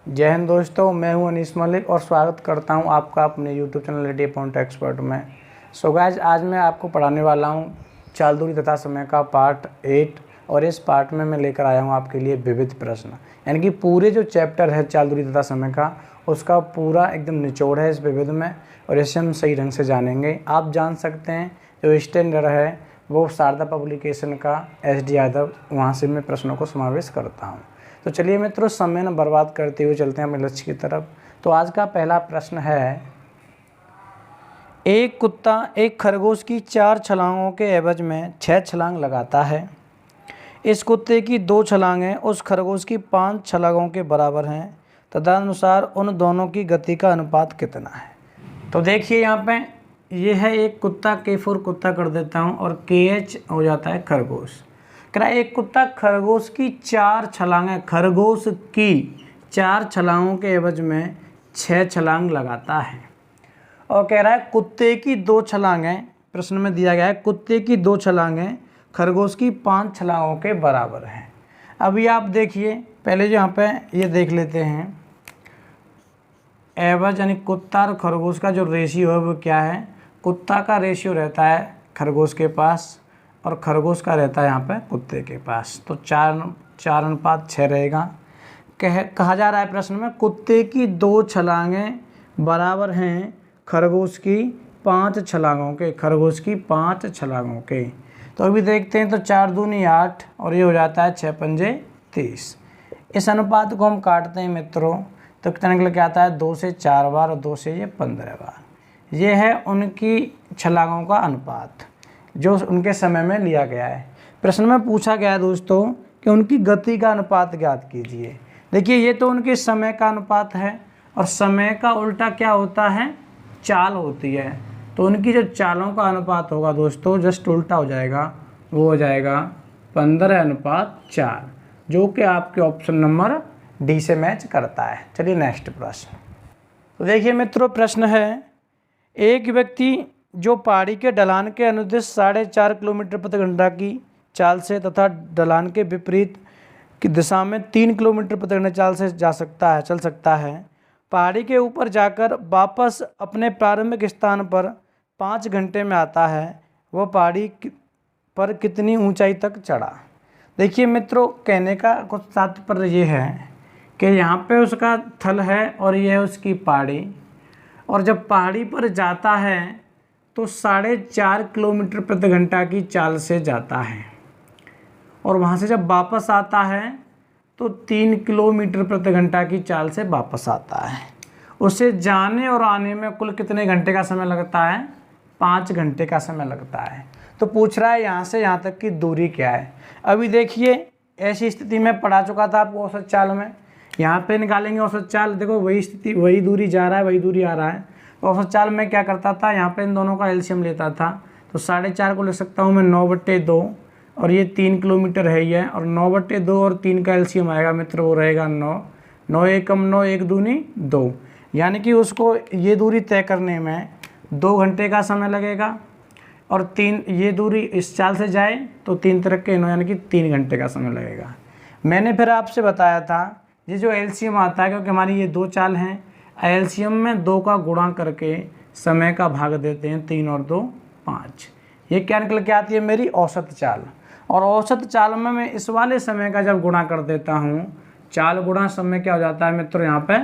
जय हिंद दोस्तों, मैं हूं अनीस मलिक और स्वागत करता हूं आपका अपने YouTube channel ready point expert में। सो गाइस, आज मैं आपको पढ़ाने वाला हूं चाल दूरी तथा समय का पार्ट 8 और इस पार्ट में मैं लेकर आया हूं आपके लिए विविध प्रश्न, यानी कि पूरे जो चैप्टर है चाल दूरी तथा समय का उसका पूरा एकदम निचोड़ है इस विविध में और इसे हम सही ढंग से जानेंगे। आप जान सकते हैं जो स्टैंडर्ड है वो शारदा पब्लिकेशन का SD यादव, वहाँ से मैं प्रश्नों को समावेश करता हूँ। तो चलिए मित्रों, समय न बर्बाद करते हुए चलते हैं अपने लक्ष्य की तरफ। तो आज का पहला प्रश्न है, एक कुत्ता एक खरगोश की 4 छलांगों के एवज में 6 छलांग लगाता है। इस कुत्ते की 2 छलांगें उस खरगोश की 5 छलांगों के बराबर हैं। तदनुसार उन दोनों की गति का अनुपात कितना है। तो देखिए यहाँ पे ये है एक कुत्ता, K4 कुत्ता कर देता हूँ और KH हो जाता है खरगोश। कह एक कुत्ता खरगोश की 4 छलांगें, खरगोश की 4 छलांगों के एवज में 6 छलांग लगाता है और कह रहा है कुत्ते की 2 छलांगें, प्रश्न में दिया गया है कुत्ते की 2 छलांगें खरगोश की 5 छलांगों के बराबर हैं। अभी आप देखिए, पहले जो यहाँ पे ये देख लेते हैं एवज, यानी कुत्ता और खरगोश का जो रेशियो है वो क्या है। कुत्ता का रेशियो रहता है खरगोश के पास और खरगोश का रहता है यहाँ पे कुत्ते के पास, तो 4:6 रहेगा। कहा जा रहा है प्रश्न में कुत्ते की 2 छलांगें बराबर हैं खरगोश की 5 छलांगों के, खरगोश की 5 छलांगों के। तो अभी देखते हैं, तो 4 दूनी 8 और ये हो जाता है 6 पंजे 30। इस अनुपात को हम काटते हैं मित्रों, तो कितना निकल के आता है 2 से 4 बार और 2 से ये 15 बार। ये है उनकी छलांगों का अनुपात जो उनके समय में लिया गया है। प्रश्न में पूछा गया है दोस्तों कि उनकी गति का अनुपात ज्ञात कीजिए। देखिए ये तो उनके समय का अनुपात है और समय का उल्टा क्या होता है, चाल होती है। तो उनकी जो चालों का अनुपात होगा दोस्तों जस्ट उल्टा हो जाएगा, वो हो जाएगा 15:4, जो कि आपके ऑप्शन नंबर डी से मैच करता है। चलिए नेक्स्ट प्रश्न। तो देखिए मित्रों, प्रश्न है, एक व्यक्ति जो पहाड़ी के ढलान के अनुदिश 4.5 किलोमीटर प्रति घंटा की चाल से तथा ढलान के विपरीत की दिशा में 3 किलोमीटर प्रति घंटा चाल से चल सकता है, पहाड़ी के ऊपर जाकर वापस अपने प्रारंभिक स्थान पर 5 घंटे में आता है, वह पहाड़ी पर कितनी ऊंचाई तक चढ़ा। देखिए मित्रों, कहने का कुछ तात्पर्य ये है कि यहाँ पे उसका थल है और ये है उसकी पहाड़ी, और जब पहाड़ी पर जाता है तो 4.5 किलोमीटर प्रति घंटा की चाल से जाता है और वहाँ से जब वापस आता है तो 3 किलोमीटर प्रति घंटा की चाल से वापस आता है। उसे जाने और आने में कुल कितने घंटे का समय लगता है, 5 घंटे का समय लगता है। तो पूछ रहा है यहाँ से यहाँ तक की दूरी क्या है। अभी देखिए, ऐसी स्थिति में पढ़ा चुका था आपको औसत चाल में, यहाँ पे निकालेंगे औसत चाल। देखो वही स्थिति, वही दूरी जा रहा है, वही दूरी आ रहा है। तो औसत चाल में क्या करता था, यहाँ पे इन दोनों का एलसीएम लेता था। तो 4.5 को लिख सकता हूँ मैं 9/2 और ये 3 किलोमीटर है ये, और 9/2 और 3 का एलसीएम आएगा मित्र, वो रहेगा 9। 9 एकम 9, 1 दूनी 2, यानी कि उसको ये दूरी तय करने में 2 घंटे का समय लगेगा। और 3 ये दूरी इस चाल से जाए तो 3 तिरके 9, यानी कि 3 घंटे का समय लगेगा। मैंने फिर आपसे बताया था ये जो एलसीएम आता है, क्योंकि हमारी ये 2 चाल हैं, एलसीएम में 2 का गुणा करके समय का भाग देते हैं, 3 और 2 5। ये क्या निकल के आती है, मेरी औसत चाल। और औसत चाल में मैं इस वाले समय का जब गुणा कर देता हूँ, चाल गुणा समय क्या हो जाता है मित्रों, यहाँ पे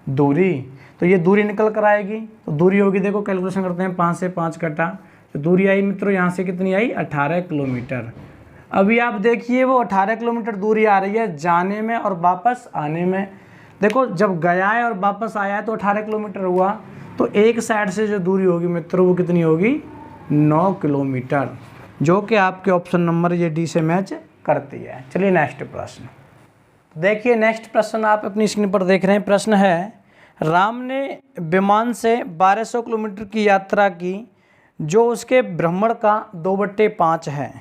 दूरी। तो ये दूरी निकल कर आएगी, तो दूरी होगी, देखो कैलकुलेशन करते हैं, 5 से 5 कटा, तो दूरी आई मित्रों यहाँ से कितनी आई, 18 किलोमीटर। अभी आप देखिए वो 18 किलोमीटर दूरी आ रही है जाने में और वापस आने में। देखो जब गया है और वापस आया है तो 18 किलोमीटर हुआ, तो एक साइड से जो दूरी होगी मित्रों वो कितनी होगी, 9 किलोमीटर, जो कि आपके ऑप्शन नंबर ये डी से मैच करती है। चलिए नेक्स्ट प्रश्न देखिए। नेक्स्ट प्रश्न आप अपनी स्क्रीन पर देख रहे हैं। प्रश्न है, राम ने विमान से 1200 किलोमीटर की यात्रा की जो उसके भ्रमण का 2/5 है।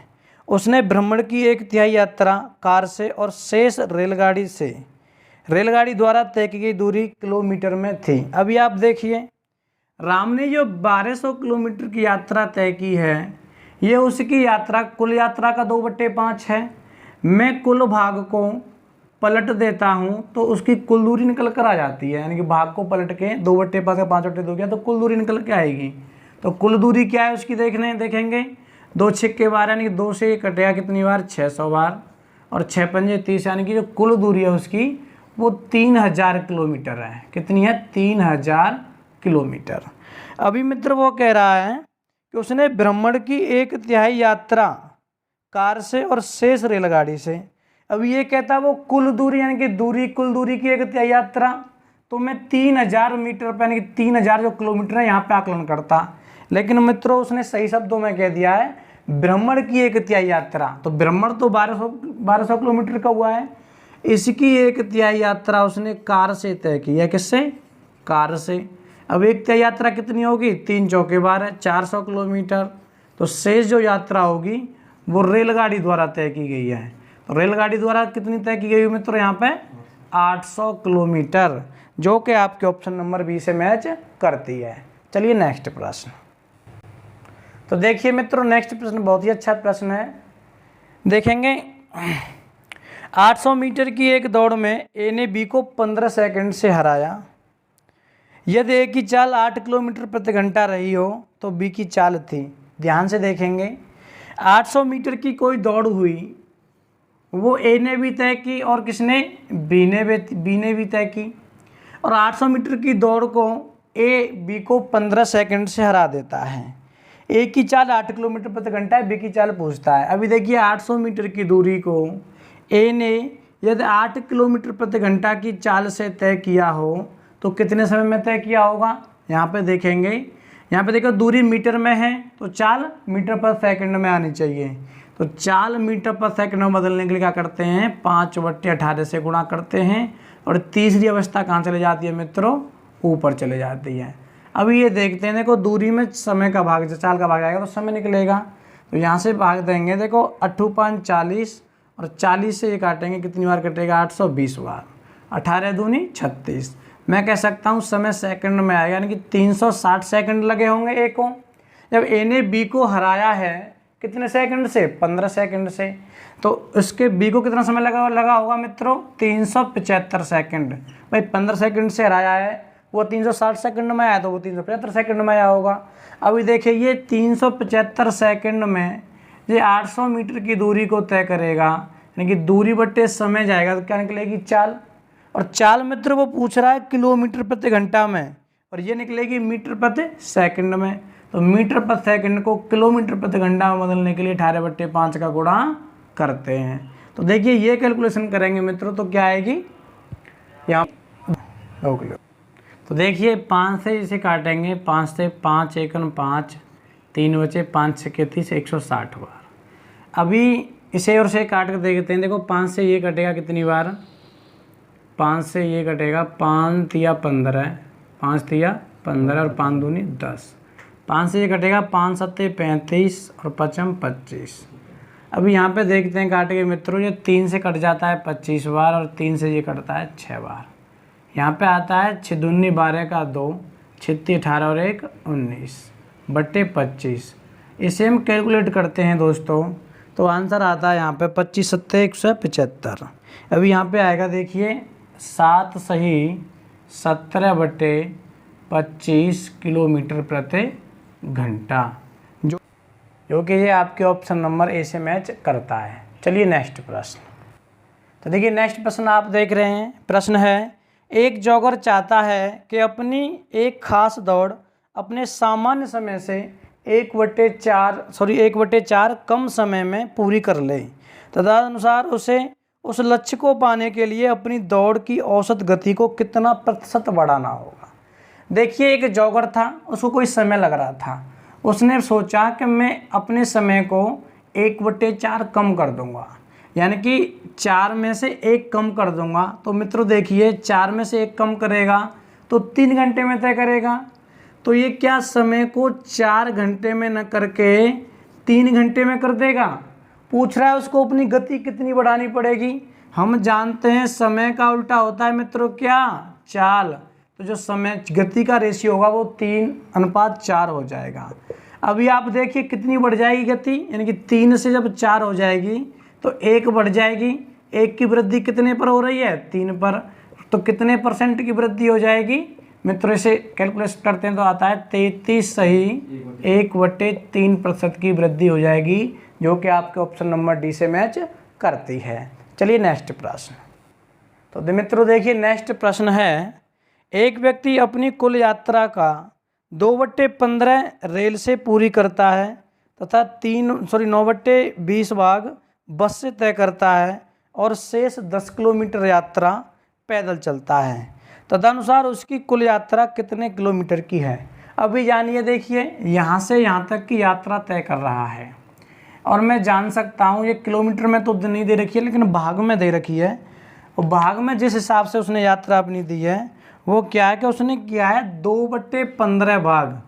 उसने भ्रमण की 1/3 यात्रा कार से और शेष रेलगाड़ी द्वारा तय की गई दूरी किलोमीटर में थी। अभी आप देखिए, राम ने जो 1200 किलोमीटर की यात्रा तय की है, ये उसकी यात्रा, कुल यात्रा का 2/5 है। मैं कुल भाग को पलट देता हूँ तो उसकी कुल दूरी निकल कर आ जाती है, यानी कि भाग को पलट के 2/5 का 5/2 किया तो कुल दूरी निकल के आएगी। तो कुल दूरी क्या है उसकी देखेंगे 2 छक्के 12 यानी कि 2 से ये कटेगा कितनी बार 600 बार, और 6 पंजे 30 यानी कि जो कुल दूरी है उसकी वो 3000 किलोमीटर है। कितनी है 3000 किलोमीटर। अभी मित्र वो कह रहा है कि उसने भ्रमण की 1/3 यात्रा कार से और शेष रेलगाड़ी से। अभी ये कहता है वो कुल दूरी यानी कि कुल दूरी की 1/3 यात्रा, तो मैं 3000 मीटर पर यानी कि 3000 जो किलोमीटर है यहाँ पे आकलन करता, लेकिन मित्रों उसने सही शब्दों में कह दिया है भ्रमण की 1/3 यात्रा। तो भ्रमण तो 1200 किलोमीटर का हुआ है, इसकी 1/3 यात्रा उसने कार से तय की है। किससे? कार से। अब 1/3 यात्रा कितनी होगी 3 चौके 12 400 किलोमीटर। तो शेष जो यात्रा होगी वो रेलगाड़ी द्वारा तय की गई है। तो रेलगाड़ी द्वारा कितनी तय की गई है मित्रों यहाँ पे 800 किलोमीटर, जो कि आपके ऑप्शन नंबर बी से मैच करती है। चलिए नेक्स्ट प्रश्न। तो देखिए मित्रों नेक्स्ट प्रश्न बहुत ही अच्छा प्रश्न है। देखेंगे 800 मीटर की एक दौड़ में ए ने बी को 15 सेकंड से हराया। यदि ए की चाल 8 किलोमीटर प्रति घंटा रही हो तो बी की चाल थी। ध्यान से देखेंगे 800 मीटर की कोई दौड़ हुई, वो ए ने भी तय की और किसने बी ने भी तय की, और 800 मीटर की दौड़ को ए बी को 15 सेकंड से हरा देता है। ए की चाल 8 किलोमीटर प्रति घंटा है, बी की चाल पूछता है। अभी देखिए 800 मीटर की दूरी को ए ने यदि 8 किलोमीटर प्रति घंटा की चाल से तय किया हो तो कितने समय में तय किया होगा। यहाँ पे देखेंगे, यहाँ पे देखो दूरी मीटर में है तो चाल मीटर पर सेकंड में आनी चाहिए। तो चाल मीटर पर सेकंड में बदलने के लिए क्या करते हैं 5/18 से गुणा करते हैं, और तीसरी अवस्था कहाँ चले जाती है मित्रों ऊपर चले जाती है। अभी ये देखते हैं, देखो दूरी में समय का भाग चाल का भाग आएगा तो समय निकलेगा। तो यहाँ से भाग देंगे, देखो 8 5 40 और 40 से ये काटेंगे कितनी बार कटेगा 820 बार, 18 दूनी 36। मैं कह सकता हूँ समय सेकंड में आएगा, यानी कि 360 सेकंड लगे होंगे ए को। जब ए ने बी को हराया है कितने सेकंड से 15 सेकंड से, तो इसके बी को कितना समय लगा होगा मित्रों 375 सेकंड। भाई 15 सेकंड से हराया है, वो 360 सेकंड में आया तो वो 375 सेकंड में आया होगा। अभी देखिए ये 375 सेकंड में ये 800 मीटर की दूरी को तय करेगा, यानी कि दूरी बट्टे समय जाएगा तो क्या निकलेगी चाल, और चाल मित्र वो पूछ रहा है किलोमीटर प्रति घंटा में, और ये निकलेगी मीटर प्रति सेकंड में। तो मीटर प्रति सेकंड को किलोमीटर प्रति घंटा में बदलने के लिए 18/5 का गुणा करते हैं। तो देखिए ये कैलकुलेशन करेंगे मित्रों तो क्या आएगी यहाँ किलो। तो देखिए 5 से इसे काटेंगे, 5 से 5 1 5 3 बचे 5 6 30 160 बार। अभी इसे और से काट कर देखते हैं, देखो 5 से ये कटेगा कितनी बार 5 से ये कटेगा 5 तिया 15 5 तिया 15 और 5 दूनी 10। 5 से ये कटेगा 5 सत्ते 35 और 5 25। अभी यहाँ पे देखते हैं काट के मित्रों, ये 3 से कट जाता है 25 बार और 3 से ये कटता है 6 बार। यहाँ पे आता है 6 दूनी 12 का 2 6 18 और 1 19 बट्टे 25। इसे हम कैलकुलेट करते हैं दोस्तों तो आंसर आता है यहाँ पे 25 सत्ते 175। अभी यहाँ पे आएगा देखिए 7 सही 17/25 किलोमीटर प्रति घंटा, जो कि ये आपके ऑप्शन नंबर ए से मैच करता है। चलिए नेक्स्ट प्रश्न। तो देखिए नेक्स्ट प्रश्न आप देख रहे हैं, प्रश्न है एक जॉगर चाहता है कि अपनी एक खास दौड़ अपने सामान्य समय से 1/4 कम समय में पूरी कर ले। तदनुसार उसे उस लक्ष्य को पाने के लिए अपनी दौड़ की औसत गति को कितना प्रतिशत बढ़ाना होगा। देखिए एक जॉगर था, उसको कोई समय लग रहा था, उसने सोचा कि मैं अपने समय को 1/4 कम कर दूंगा, यानी कि 4 में से 1 कम कर दूंगा। तो मित्रों देखिए 4 में से 1 कम करेगा तो 3 घंटे में तय करेगा। तो ये क्या समय को 4 घंटे में न करके 3 घंटे में कर देगा। पूछ रहा है उसको अपनी गति कितनी बढ़ानी पड़ेगी। हम जानते हैं समय का उल्टा होता है मित्रों क्या चाल, तो जो समय गति का रेशियो होगा वो 3:4 हो जाएगा। अभी आप देखिए कितनी बढ़ जाएगी गति, यानी कि 3 से जब 4 हो जाएगी तो 1 बढ़ जाएगी, 1 की वृद्धि कितने पर हो रही है, 3 पर, तो कितने % की वृद्धि हो जाएगी मित्रों, इसे कैलकुलेट करते हैं तो आता है 33 सही 1/3% की वृद्धि हो जाएगी, जो कि आपके ऑप्शन नंबर डी से मैच करती है। चलिए नेक्स्ट प्रश्न। तो मित्रों देखिए नेक्स्ट प्रश्न है, एक व्यक्ति अपनी कुल यात्रा का 2/15 रेल से पूरी करता है तथा 9/20 भाग बस से तय करता है और शेष 10 किलोमीटर यात्रा पैदल चलता है। तदनुसार उसकी कुल यात्रा कितने किलोमीटर की है। अभी जानिए, देखिए यहाँ से यहाँ तक की यात्रा तय कर रहा है और मैं जान सकता हूँ, ये किलोमीटर में तो नहीं दे रखी है लेकिन भाग में दे रखी है, और भाग में जिस हिसाब से उसने यात्रा अपनी दी है वो क्या है कि उसने किया है 2/15 भाग।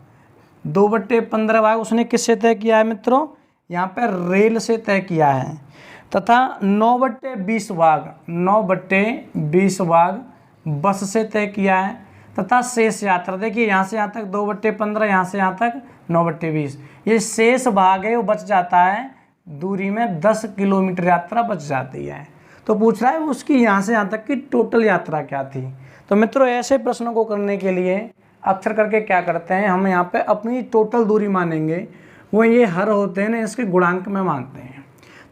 2/15 भाग उसने किससे तय किया है मित्रों, यहाँ पर रेल से तय किया है, तथा 9/20 भाग 9/20 भाग बस से तय किया है, तथा शेष यात्रा देखिए यहाँ से यहाँ तक 2/15, यहाँ से यहाँ तक 9/20, ये शेष भाग है वो बच जाता है, दूरी में 10 किलोमीटर यात्रा बच जाती है। तो पूछ रहा है उसकी यहाँ से यहाँ तक की टोटल यात्रा क्या थी। तो मित्रों ऐसे प्रश्नों को करने के लिए अक्सर करके क्या करते हैं, हम यहाँ पे अपनी टोटल दूरी मानेंगे, वो ये हर होते हैं ना इसके गुणांक में मानते हैं।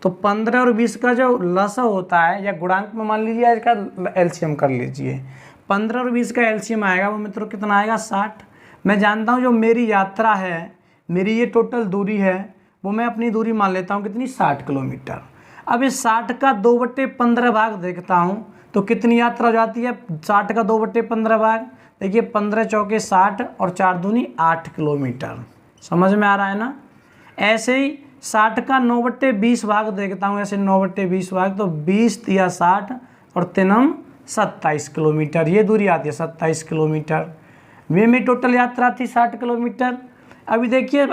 तो 15 और 20 का जो लसा होता है या गुणांक में मान लीजिए, इसका एलसीएम कर लीजिए। 15 और 20 का एलसीएम आएगा वो मित्रों कितना आएगा, 60। मैं जानता हूँ जो मेरी यात्रा है, मेरी ये टोटल दूरी है, वो मैं अपनी दूरी मान लेता हूँ कितनी, 60 किलोमीटर। अब इस 60 का 2/15 भाग देखता हूँ तो कितनी यात्रा हो जाती है, 60 का 2/15 भाग, देखिए 15 चौके 60 और 4 दूनी 8 किलोमीटर। समझ में आ रहा है ना। ऐसे ही 60 का 9/20 भाग देखता हूँ, ऐसे 9/20 भाग, तो 20 तिया 60 और 3 27 किलोमीटर, ये दूरी आती है 27 किलोमीटर। वे में टोटल यात्रा थी 60 किलोमीटर। अभी देखिए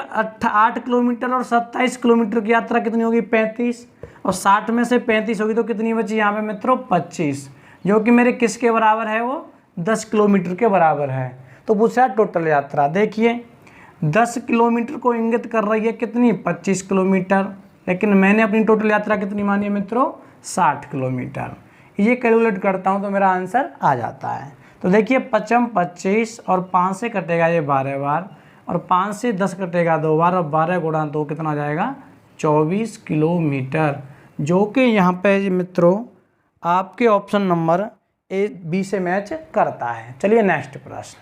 8 किलोमीटर और 27 किलोमीटर की यात्रा कितनी होगी, 35, और 60 में से 35 होगी तो कितनी बची यहाँ पे मित्रों, 25, जो कि मेरे किसके बराबर है, वो 10 किलोमीटर के बराबर है। तो पूछ रहा है टोटल यात्रा, देखिए 10 किलोमीटर को इंगित कर रही है कितनी, 25 किलोमीटर, लेकिन मैंने अपनी टोटल यात्रा कितनी मानी है मित्रों, 60 किलोमीटर। ये कैलकुलेट करता हूँ तो मेरा आंसर आ जाता है। तो देखिए 55 25 और 5 से कटेगा ये 12 बार, और 5 से 10 कटेगा 2 बार, और 12 गुणा 2 कितना हो जाएगा, 24 किलोमीटर, जो कि यहाँ पे मित्रों आपके ऑप्शन नंबर ए बी से मैच करता है। चलिए नेक्स्ट प्रश्न।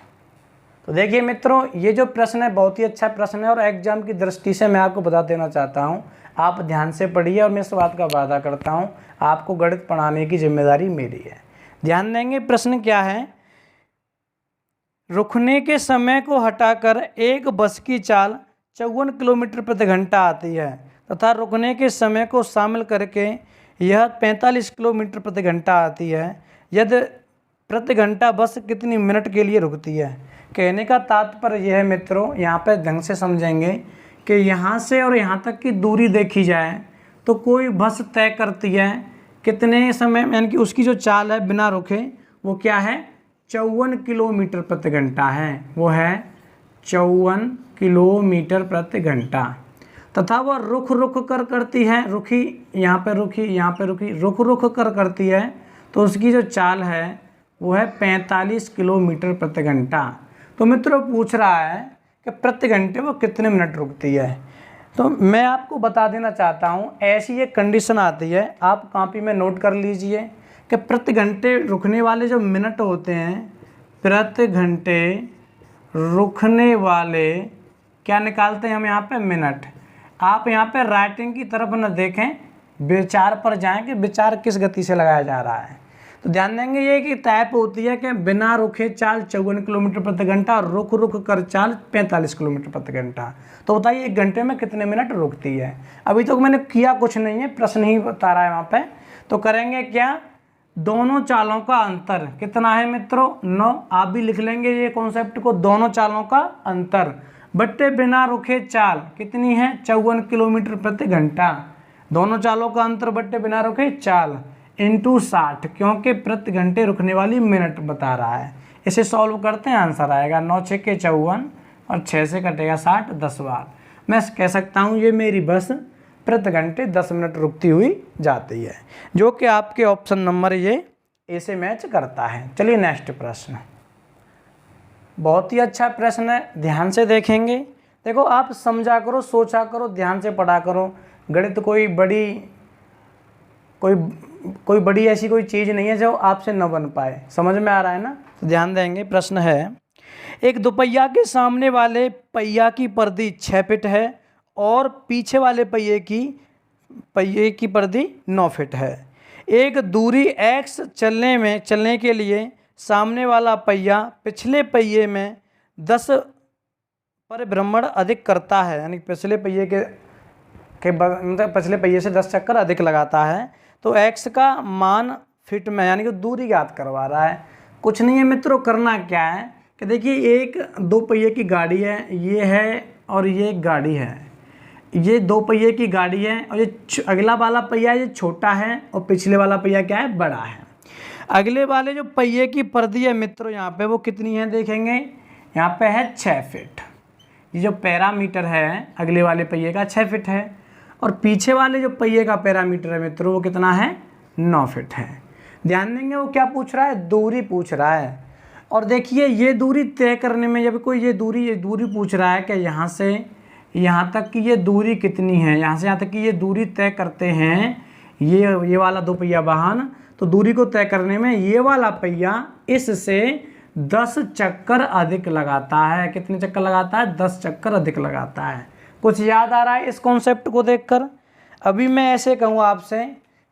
तो देखिए मित्रों ये जो प्रश्न है बहुत ही अच्छा प्रश्न है, और एग्जाम की दृष्टि से मैं आपको बता देना चाहता हूँ, आप ध्यान से पढ़िए, और मैं इस बात का वादा करता हूँ आपको गणित पढ़ाने की जिम्मेदारी मेरी है। ध्यान देंगे प्रश्न क्या है, रुकने के समय को हटाकर एक बस की चाल 54 किलोमीटर प्रति घंटा आती है, तथा रुकने के समय को शामिल करके यह 45 किलोमीटर प्रति घंटा आती है। यदि प्रति घंटा बस कितनी मिनट के लिए रुकती है। कहने का तात्पर्य यह है मित्रों, यहाँ पे ढंग से समझेंगे कि यहाँ से और यहाँ तक की दूरी देखी जाए तो कोई बस तय करती है कितने समय, यानी कि उसकी जो चाल है बिना रुके वो क्या है, 54 किलोमीटर प्रति घंटा है, वो है 54 किलोमीटर प्रति घंटा, तथा वह रुक कर करती है, रुकी यहाँ पे रुकी, यहाँ पे रुकी, रुक कर करती है, तो उसकी जो चाल है वो है 45 किलोमीटर प्रति घंटा। तो मित्रों पूछ रहा है कि प्रति घंटे वो कितने मिनट रुकती है। तो मैं आपको बता देना चाहता हूँ, ऐसी एक कंडीशन आती है, आप कॉपी में नोट कर लीजिए कि प्रति घंटे रुकने वाले जो मिनट होते हैं, प्रति घंटे रुकने वाले क्या निकालते हैं हम यहाँ पे, मिनट। आप यहाँ पे राइटिंग की तरफ न देखें, विचार पर जाएं कि विचार किस गति से लगाया जा रहा है। तो ध्यान देंगे ये कि टाइप होती है कि बिना रुके चाल 54 किलोमीटर प्रति घंटा, रुक कर चाल 45 किलोमीटर प्रति घंटा। तो बताइए 1 घंटे में कितने मिनट रुकती है। अभी तक मैंने किया कुछ नहीं है, प्रश्न ही बता रहा है वहाँ पे। तो करेंगे क्या, दोनों चालों का अंतर कितना है मित्रों, 9। आप भी लिख लेंगे ये कॉन्सेप्ट को, दोनों चालों का अंतर बट्टे बिना रुके चाल कितनी है, 54 किलोमीटर प्रति घंटा। दोनों चालों का अंतर बट्टे बिना रुके चाल इंटू 60, क्योंकि प्रति घंटे रुकने वाली मिनट बता रहा है। इसे सॉल्व करते हैं, आंसर आएगा 9 6 के 54 और 6 से कटेगा 60, 10 बार। मैं कह सकता हूँ ये मेरी बस प्रति घंटे 10 मिनट रुकती हुई जाती है, जो कि आपके ऑप्शन नंबर ये ए से मैच करता है। चलिए नेक्स्ट प्रश्न, बहुत ही अच्छा प्रश्न है, ध्यान से देखेंगे। देखो आप समझा करो, सोचा करो, ध्यान से पढ़ा करो। गणित कोई बड़ी ऐसी कोई चीज़ नहीं है जो आपसे न बन पाए, समझ में आ रहा है ना। तो ध्यान देंगे। प्रश्न है, एक दोपहिया के सामने वाले पहिया की परिधि 6 फीट है और पीछे वाले पहिए की परिधि 9 फीट है। एक दूरी x चलने के लिए सामने वाला पहिया पिछले पहिए में 10 परिभ्रमण अधिक करता है, यानी पिछले पहिए मतलब पिछले पहिए से 10 चक्कर अधिक लगाता है। तो x का मान फीट में, यानी कि दूरी ज्ञात करवा रहा है। कुछ नहीं है मित्रों, करना क्या है कि देखिए एक 2 पहिए की गाड़ी है, ये है और ये एक गाड़ी है। ये 2 पहिए की गाड़ी है और ये अगला वाला पहिया ये छोटा है और पिछले वाला पहिया क्या है, बड़ा है। अगले वाले जो पहिए की परिधि है मित्रों यहाँ पे वो कितनी है देखेंगे, यहाँ पे है 6 फीट। ये जो पैरामीटर है अगले वाले पहिए का 6 फीट है और पीछे वाले जो पहिए का पैरामीटर है मित्रों वो कितना है, 9 फीट है। ध्यान देंगे वो क्या पूछ रहा है, दूरी पूछ रहा है। और देखिए ये दूरी तय करने में जब कोई ये दूरी पूछ रहा है कि यहाँ से यहाँ तक की ये दूरी कितनी है, यहाँ से यहाँ तक की ये दूरी तय करते हैं ये वाला 2 पहिया वाहन, तो दूरी को तय करने में ये वाला पहिया इससे 10 चक्कर अधिक लगाता है। कितने चक्कर लगाता है, 10 चक्कर अधिक लगाता है। कुछ याद आ रहा है इस कॉन्सेप्ट को देखकर। अभी मैं ऐसे कहूँ आपसे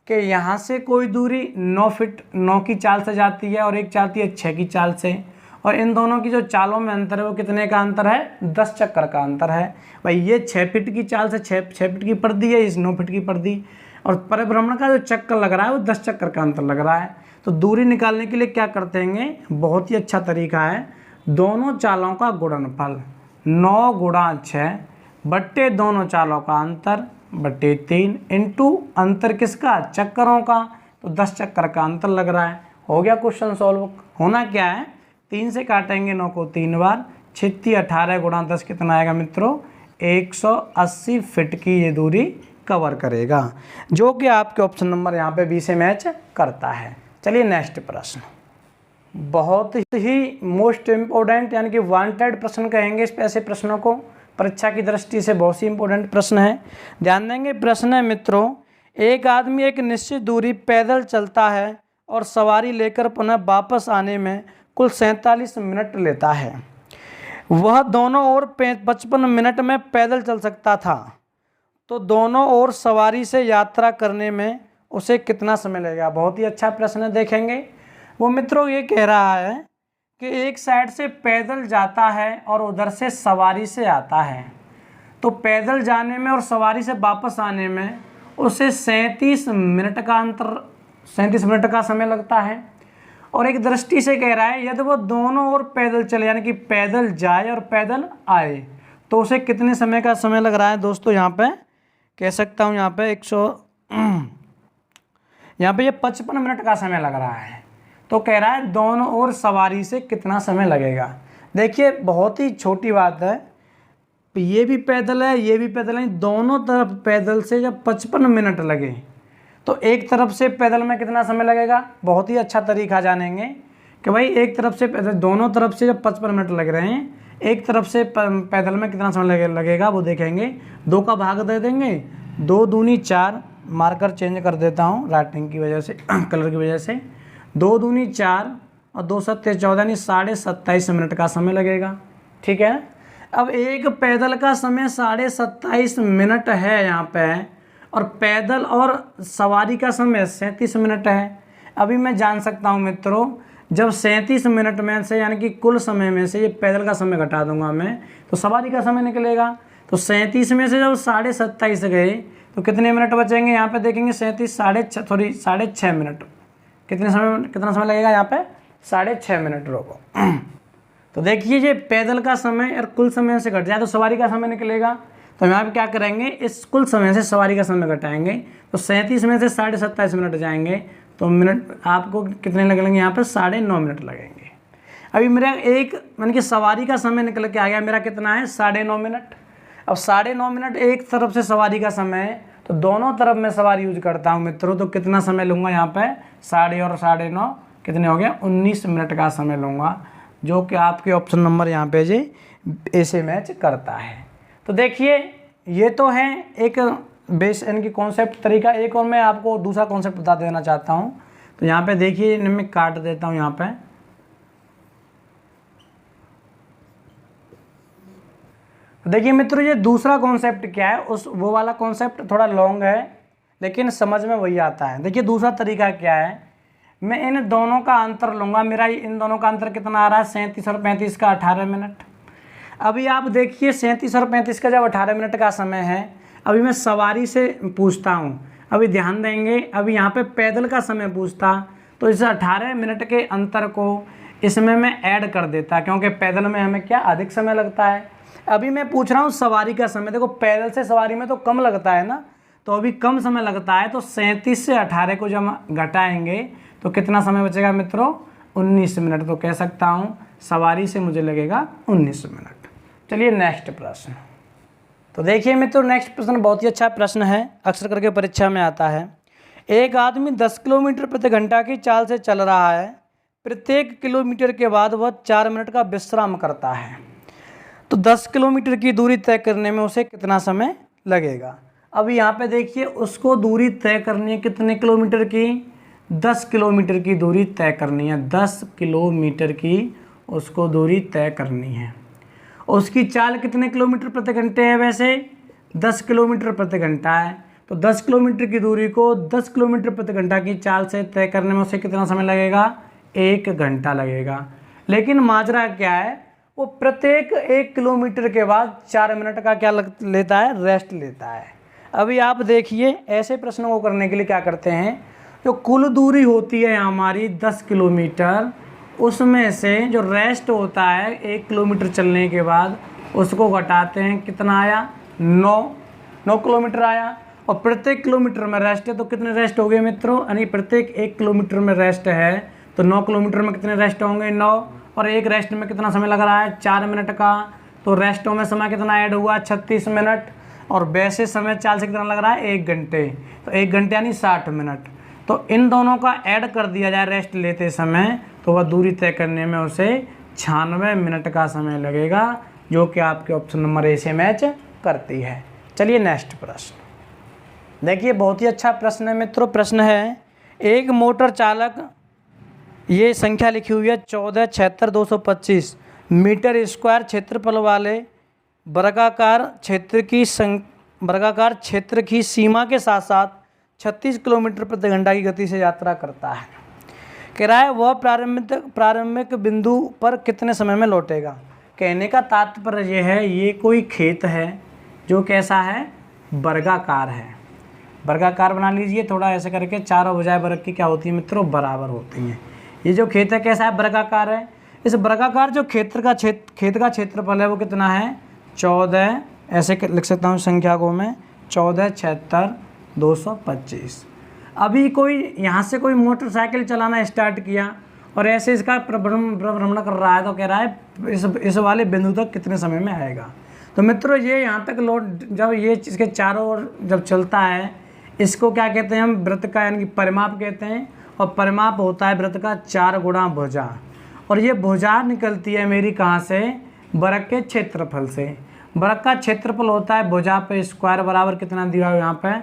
कि यहाँ से कोई दूरी 9 फीट 9 की चाल से जाती है और एक जाती है 6 की चाल से, और इन दोनों की जो चालों में अंतर है वो कितने का अंतर है, 10 चक्कर का अंतर है। भाई ये 6 फीट की चाल से 6 फीट की परिधि है, इस 9 फीट की परिधि, और परिभ्रमण का जो चक्कर लग रहा है वो 10 चक्कर का अंतर लग रहा है। तो दूरी निकालने के लिए क्या करते हैं, बहुत ही अच्छा तरीका है, दोनों चालों का गुणनफल 9 गुणा 6 बट्टे दोनों चालों का अंतर बट्टे 3 इंटू अंतर किसका, चक्करों का, तो 10 चक्कर का अंतर लग रहा है। हो गया क्वेश्चन सॉल्व। होना क्या है, 3 से काटेंगे 9 को 3 बार, 36 18 गुणा 10 कितना आएगा मित्रों, 180 फीट की ये दूरी कवर करेगा, जो कि आपके ऑप्शन नंबर यहाँ पे बी से मैच करता है। चलिए नेक्स्ट प्रश्न, बहुत ही मोस्ट इम्पोर्टेंट यानी कि वांटेड प्रश्न कहेंगे इस ऐसे प्रश्नों को, परीक्षा की दृष्टि से बहुत ही इंपॉर्टेंट प्रश्न है। ध्यान देंगे। प्रश्न है मित्रों, एक आदमी एक निश्चित दूरी पैदल चलता है और सवारी लेकर पुनः वापस आने में कुल 47 मिनट लेता है। वह दोनों ओर 55 मिनट में पैदल चल सकता था, तो दोनों ओर सवारी से यात्रा करने में उसे कितना समय लगेगा। बहुत ही अच्छा प्रश्न है, देखेंगे। वो मित्रों ये कह रहा है कि एक साइड से पैदल जाता है और उधर से सवारी से आता है, तो पैदल जाने में और सवारी से वापस आने में उसे 37 मिनट का समय लगता है। और एक दृष्टि से कह रहा है यदि वो दोनों ओर पैदल चले, यानी कि पैदल जाए और पैदल आए, तो उसे कितने समय का समय लग रहा है। दोस्तों यहाँ पे कह सकता हूँ, यहाँ पे यहाँ पे ये 55 मिनट का समय लग रहा है। तो कह रहा है दोनों ओर सवारी से कितना समय लगेगा। देखिए बहुत ही छोटी बात है, ये भी पैदल है ये भी पैदल है, दोनों तरफ पैदल से जब 55 मिनट लगे तो एक तरफ से पैदल में कितना समय लगेगा। बहुत ही अच्छा तरीका जानेंगे कि भाई एक तरफ से पैदल, दोनों तरफ से जब 55 मिनट लग रहे हैं, एक तरफ से पैदल में कितना समय लगेगा वो देखेंगे। 2 का भाग दे देंगे, 2 दूनी 4, मार्कर चेंज कर देता हूँ राइटिंग की वजह से कलर की वजह से, 2 दूनी 4 और 2 सत्ते 14 यानी 27.5 मिनट का समय लगेगा। ठीक है। अब एक पैदल का समय 27.5 मिनट है यहाँ पे, और पैदल और सवारी का समय 37 मिनट है। अभी मैं जान सकता हूँ मित्रों, जब 37 मिनट में से यानी कि कुल समय में से ये पैदल का समय घटा दूंगा मैं, तो सवारी का समय निकलेगा। तो 37 में से जब 27.5 गए तो कितने मिनट बचेंगे, यहाँ पे देखेंगे 37 साढ़े छः मिनट। कितना समय लगेगा यहाँ पे, 6.5 मिनट रोको। तो देखिए ये पैदल का समय और कुल समय से घट जाए तो सवारी का समय निकलेगा। तो यहाँ पे क्या करेंगे, इस कुल समय से सवारी का समय घटाएंगे, तो 37 में से 27.5 मिनट जाएंगे, तो मिनट आपको कितने लगेंगे यहाँ पे, 9.5 मिनट लगेंगे। अभी मेरा एक यानी कि सवारी का समय निकल के आ गया, मेरा कितना है 9.5 मिनट। अब 9.5 मिनट एक तरफ से सवारी का समय है, तो दोनों तरफ मैं सवारी यूज करता हूँ मित्रों, तो कितना समय लूँगा यहाँ पे 9:30 और 9:30 कितने हो गए 19 मिनट का समय लूँगा, जो कि आपके ऑप्शन नंबर यहाँ पे जी ए से मैच करता है। तो देखिए ये तो है एक बेस यानी कॉन्सेप्ट तरीका। एक और मैं आपको दूसरा कॉन्सेप्ट बता देना चाहता हूँ। तो यहाँ पे देखिए मैं काट देता हूँ यहाँ पे। देखिए मित्रों ये दूसरा कॉन्सेप्ट क्या है, वो वाला कॉन्सेप्ट थोड़ा लॉन्ग है लेकिन समझ में वही आता है। देखिए दूसरा तरीका क्या है, मैं इन दोनों का अंतर लूँगा। मेरा इन दोनों का अंतर कितना आ रहा है 37 और 35 का 18 मिनट। अभी आप देखिए 37 और 35 का जब 18 मिनट का समय है, अभी मैं सवारी से पूछता हूँ, अभी ध्यान देंगे, अभी यहाँ पे पैदल का समय पूछता तो इस 18 मिनट के अंतर को इसमें मैं ऐड कर देता, क्योंकि पैदल में हमें क्या अधिक समय लगता है। अभी मैं पूछ रहा हूँ सवारी का समय। देखो पैदल से सवारी में तो कम लगता है ना, तो अभी कम समय लगता है, तो 37 से 18 को जब घटाएंगे तो कितना समय बचेगा मित्रों 19 मिनट। तो कह सकता हूँ सवारी से मुझे लगेगा 19 मिनट। चलिए नेक्स्ट प्रश्न। तो देखिए मित्रों नेक्स्ट प्रश्न बहुत ही अच्छा प्रश्न है, अक्सर करके परीक्षा में आता है। एक आदमी 10 किलोमीटर प्रति घंटा की चाल से चल रहा है। प्रत्येक किलोमीटर के बाद वह 4 मिनट का विश्राम करता है। तो 10 किलोमीटर की दूरी तय करने में उसे कितना समय लगेगा। अब यहाँ पे देखिए उसको दूरी तय करनी है कितने किलोमीटर की, 10 किलोमीटर की दूरी तय करनी है। 10 किलोमीटर की उसको दूरी तय करनी है। उसकी चाल कितने किलोमीटर प्रति घंटे है, वैसे 10 किलोमीटर प्रति घंटा है। तो 10 किलोमीटर की दूरी को 10 किलोमीटर प्रति घंटा की चाल से तय करने में उसे कितना समय लगेगा, 1 घंटा लगेगा। लेकिन माजरा क्या है, वो प्रत्येक 1 किलोमीटर के बाद 4 मिनट का क्या लेता है, रेस्ट लेता है। अभी आप देखिए ऐसे प्रश्नों को करने के लिए क्या करते हैं, जो कुल दूरी होती है हमारी 10 किलोमीटर, उसमें से जो रेस्ट होता है 1 किलोमीटर चलने के बाद उसको घटाते हैं। कितना आया 9 किलोमीटर आया। और प्रत्येक किलोमीटर में रेस्ट है, तो कितने रेस्ट हो गए मित्रों, यानी प्रत्येक 1 किलोमीटर में रेस्ट है तो 9 किलोमीटर में कितने रेस्ट होंगे 9, और एक रेस्ट में कितना समय लग रहा है 4 मिनट का। तो रेस्टों में समय कितना ऐड हुआ 36 मिनट, और वैसे समय चाल से कितना लग रहा है 1 घंटे। तो 1 घंटे यानी 60 मिनट। तो इन दोनों का ऐड कर दिया जाए रेस्ट लेते समय, तो वह दूरी तय करने में उसे 96 मिनट का समय लगेगा, जो कि आपके ऑप्शन नंबर ए से मैच करती है। चलिए नेक्स्ट प्रश्न देखिए, बहुत ही अच्छा प्रश्न है मित्रों। प्रश्न है, एक मोटर चालक, ये संख्या लिखी हुई है 14,76,225 मीटर स्क्वायर क्षेत्रफल वाले वर्गाकार क्षेत्र की सीमा के साथ साथ 36 किलोमीटर प्रति घंटा की गति से यात्रा करता है। कह रहा है वह प्रारंभिक बिंदु पर कितने समय में लौटेगा। कहने का तात्पर्य यह है, ये कोई खेत है जो कैसा है, वर्गाकार है। वर्गाकार बना लीजिए थोड़ा ऐसे करके, चारों भुजाएं वर्ग की क्या होती है मित्रों, बराबर होती हैं। ये जो खेत है कैसा है, वर्गाकार है। इस वर्गाकार जो खेत का क्षेत्रफल है वो कितना है 14, ऐसे लिख सकता हूँ संख्या को मैं 14,76,225। अभी कोई यहाँ से कोई मोटरसाइकिल चलाना स्टार्ट किया और ऐसे इसका भ्रमण कर रहा है, तो कह रहा है इस वाले बिंदु तक कितने समय में आएगा। तो मित्रों ये यहाँ तक लोड जब ये इसके चारों ओर जब चलता है, इसको क्या कहते हैं हम, वृत्त का यानी कि परिमाप कहते हैं। और परिमाप होता है वृत्त का 4 गुणा भुजा, और ये भुजा निकलती है मेरी कहाँ से, वर्ग के क्षेत्रफल से। वर्ग का क्षेत्रफल होता है भुजा पे स्क्वायर बराबर कितना दिया हुआ यहाँ पे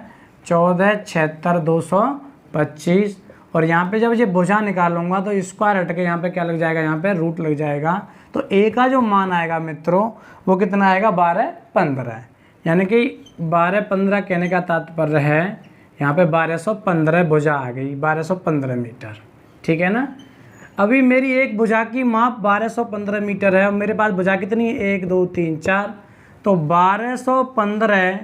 14,76,225। और यहाँ पे जब ये भुजा निकालूंगा तो स्क्वायर हट के यहाँ पे क्या लग जाएगा, यहाँ पे रूट लग जाएगा। तो ए का जो मान आएगा मित्रों वो कितना आएगा 1215, यानी कि 1215 कहने का तात्पर्य है यहाँ पे 1215 भुजा आ गई, 1215 मीटर, ठीक है ना। अभी मेरी एक भुजा की माप 1215 मीटर है और मेरे पास भुजा कितनी है 1 2 3 4। तो 1215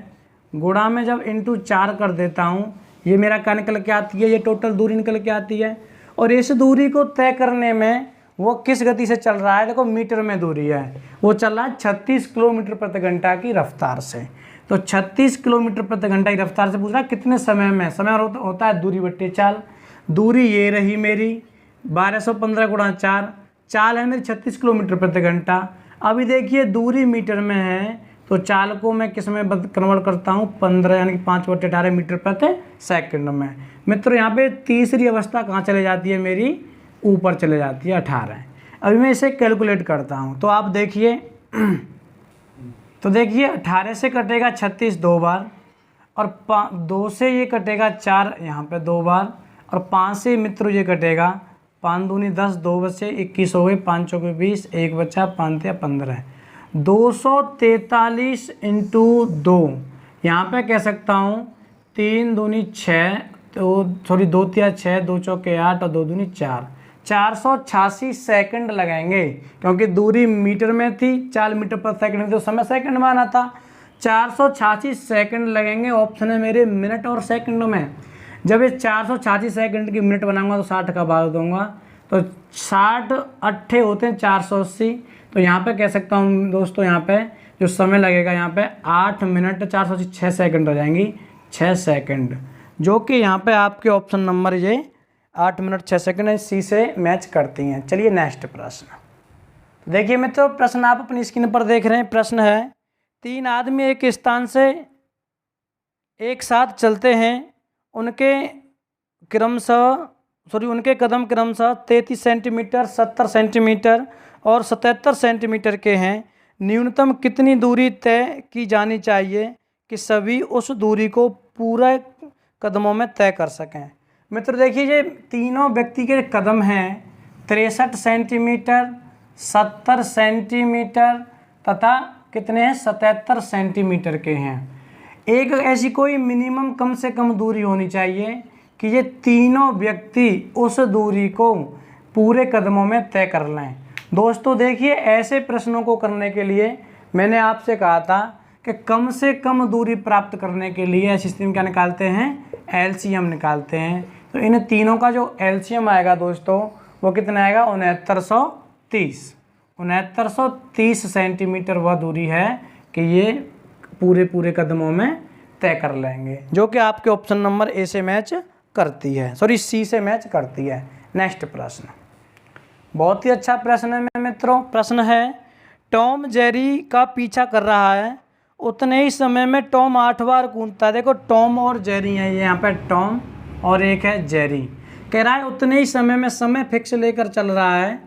गुणा में जब इंटू 4 कर देता हूँ, ये मेरा क्या निकल के आती है, ये टोटल दूरी निकल के आती है। और इस दूरी को तय करने में वो किस गति से चल रहा है, देखो मीटर में दूरी है, वो चल रहा है 36 किलोमीटर प्रति घंटा की रफ्तार से। तो 36 किलोमीटर प्रति घंटा की रफ्तार से पूछ रहा है कितने समय में। समय होता है दूरी बट्टे चाल। दूरी ये रही मेरी 1215 गुणा 4, चाल है मेरी 36 किलोमीटर प्रति घंटा। अभी देखिए दूरी मीटर में है तो चाल को मैं किस में कन्वर्ट करता हूँ 15 यानी कि 5/18 मीटर प्रति सेकंड में। मित्रों यहाँ पे तीसरी अवस्था कहाँ चले जाती है मेरी, ऊपर चले जाती है 18। अभी मैं इसे कैलकुलेट करता हूँ तो आप देखिए तो देखिए 18 से कटेगा 36 दो बार, और 2 से ये कटेगा 4 यहाँ पे 2 बार, और 5 से मित्रों ये कटेगा 5 दूनी 10, 2 बचे 21 हो गए, 5 चौके 20, 1 बचा 5 या 15। 243 इंटू 2, यहाँ पे कह सकता हूँ 3 दूनी 6, तो सॉरी 2 तिया 6, 2 चौके 8 और 2 दूनी 4, 486 सेकंड लगेंगे, क्योंकि दूरी मीटर में थी, 4 मीटर पर सेकंड में, तो समय सेकंड में आना था। 486 सेकंड लगेंगे, ऑप्शन है मेरे मिनट और सेकंड में। जब ये 486 सेकंड की मिनट बनाऊंगा तो 60 का भाग दूंगा, तो 60 अट्ठे होते हैं 480। तो यहाँ पे कह सकता हूँ दोस्तों, यहाँ पे जो समय लगेगा यहाँ पे 8 मिनट 480 6 सेकंड हो जाएंगी, 6 सेकंड, जो कि यहाँ पे आपके ऑप्शन नंबर ये 8 मिनट 6 सेकंड सी से मैच करती हैं। चलिए नेक्स्ट प्रश्न देखिए मित्रों, प्रश्न आप अपनी स्क्रीन पर देख रहे हैं। प्रश्न है 3 आदमी एक स्थान से एक साथ चलते हैं, उनके कदम क्रमशः 33 सेंटीमीटर, 70 सेंटीमीटर और 77 सेंटीमीटर के हैं। न्यूनतम कितनी दूरी तय की जानी चाहिए कि सभी उस दूरी को पूरे कदमों में तय कर सकें। मित्र देखिए, ये तीनों व्यक्ति के कदम हैं 63 सेंटीमीटर, 70 सेंटीमीटर तथा कितने हैं 77 सेंटीमीटर के हैं। एक ऐसी कोई मिनिमम कम से कम दूरी होनी चाहिए कि ये तीनों व्यक्ति उस दूरी को पूरे कदमों में तय कर लें। दोस्तों देखिए, ऐसे प्रश्नों को करने के लिए मैंने आपसे कहा था कि कम से कम दूरी प्राप्त करने के लिए ऐसी स्थिति में क्या निकालते हैं, एलसीएम निकालते हैं। तो इन तीनों का जो एलसीएम आएगा दोस्तों वो कितना आएगा, 6930 सेंटीमीटर वह दूरी है कि ये पूरे कदमों में तय कर लेंगे, जो कि आपके ऑप्शन नंबर ए से मैच करती है, सॉरी सी से मैच करती है। नेक्स्ट प्रश्न बहुत ही अच्छा प्रश्न है मित्रों। प्रश्न है टॉम जेरी का पीछा कर रहा है, उतने ही समय में टॉम 8 बार कूदता है। देखो टॉम और जेरी है, ये यहाँ पे टॉम और एक है जेरी। कह रहा है उतने ही समय में, समय फिक्स लेकर चल रहा है,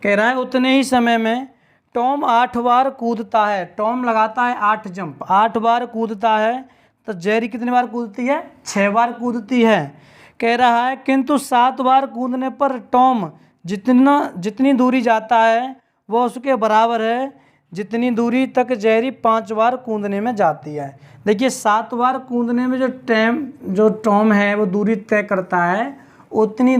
कह रहा है उतने ही समय में टॉम 8 बार कूदता है। टॉम लगाता है 8 जंप, 8 बार कूदता है, तो जेरी कितनी बार कूदती है, 6 बार कूदती है। कह रहा है किंतु 7 बार कूदने पर टॉम जितनी दूरी जाता है वह उसके बराबर है जितनी दूरी तक जेरी 5 बार कूदने में जाती है। देखिए 7 बार कूदने में जो टॉम है वो दूरी तय करता है, उतनी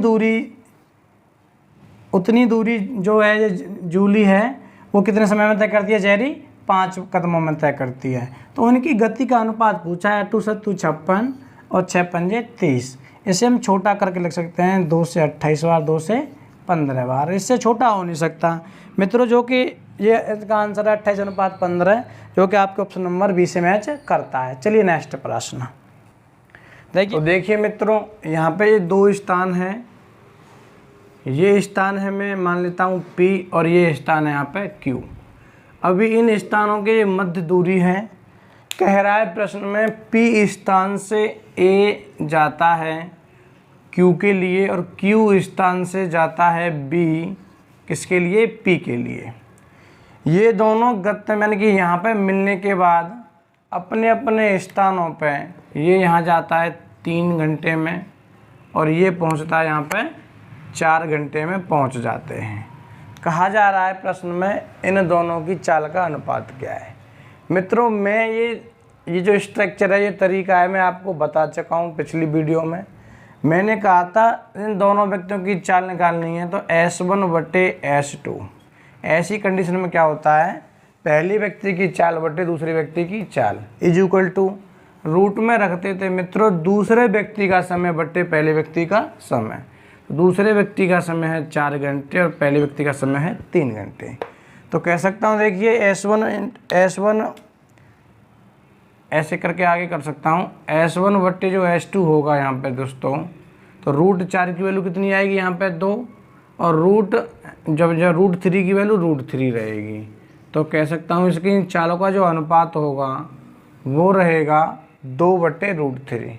दूरी जो है जूली है वो कितने समय में तय करती है, जेरी 5 कदमों में तय करती है। तो उनकी गति का अनुपात पूछा है, 2 7 56 और 6 पंजे 30। इसे हम छोटा करके लिख सकते हैं 2 से 28 बार, 2 से 15 बार, इससे छोटा हो नहीं सकता मित्रों, जो कि ये इसका आंसर है 28:15, जो कि आपके ऑप्शन नंबर बी से मैच करता है। चलिए नेक्स्ट प्रश्न देखिए। तो देखिए मित्रों, यहाँ पे ये 2 स्थान हैं, ये स्थान है मैं मान लेता हूँ P और ये स्थान है यहाँ पे Q। अभी इन स्थानों के मध्य दूरी है। कह रहा है प्रश्न में P स्थान से A जाता है Q के लिए और Q स्थान से जाता है B किसके लिए, P के लिए। ये दोनों गत्ते यानी कि यहाँ पे मिलने के बाद अपने अपने स्थानों पे, ये यहाँ जाता है 3 घंटे में और ये पहुँचता है यहाँ पे 4 घंटे में पहुँच जाते हैं। कहा जा रहा है प्रश्न में इन दोनों की चाल का अनुपात क्या है। मित्रों मैं ये जो स्ट्रक्चर है, ये तरीका है, मैं आपको बता चुका हूँ पिछली वीडियो में। मैंने कहा था इन दोनों व्यक्तियों की चाल निकालनी है तो S1/S2। ऐसी कंडीशन में क्या होता है, पहले व्यक्ति की चाल बटे दूसरे व्यक्ति की चाल इज इक्वल टू रूट में रखते थे मित्रों दूसरे व्यक्ति का समय बटे पहले व्यक्ति का समय। तो दूसरे व्यक्ति का समय है 4 घंटे और पहले व्यक्ति का समय है 3 घंटे। तो कह सकता हूँ देखिए S1 ऐसे करके आगे कर सकता हूँ, S1 बट्टे जो S2 होगा यहाँ पे दोस्तों, तो √4 की वैल्यू कितनी आएगी यहाँ पे 2, और जब √3 की वैल्यू √3 रहेगी। तो कह सकता हूँ इसकी इन चालों का जो अनुपात होगा वो रहेगा 2/√3।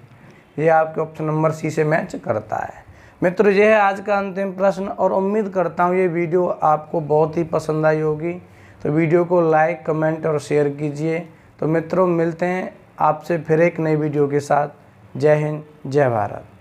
ये आपके ऑप्शन नंबर सी से मैच करता है। मित्रों ये है आज का अंतिम प्रश्न और उम्मीद करता हूँ ये वीडियो आपको बहुत ही पसंद आई होगी। तो वीडियो को लाइक, कमेंट और शेयर कीजिए। तो मित्रों मिलते हैं आपसे फिर एक नई वीडियो के साथ। जय हिंद, जय भारत।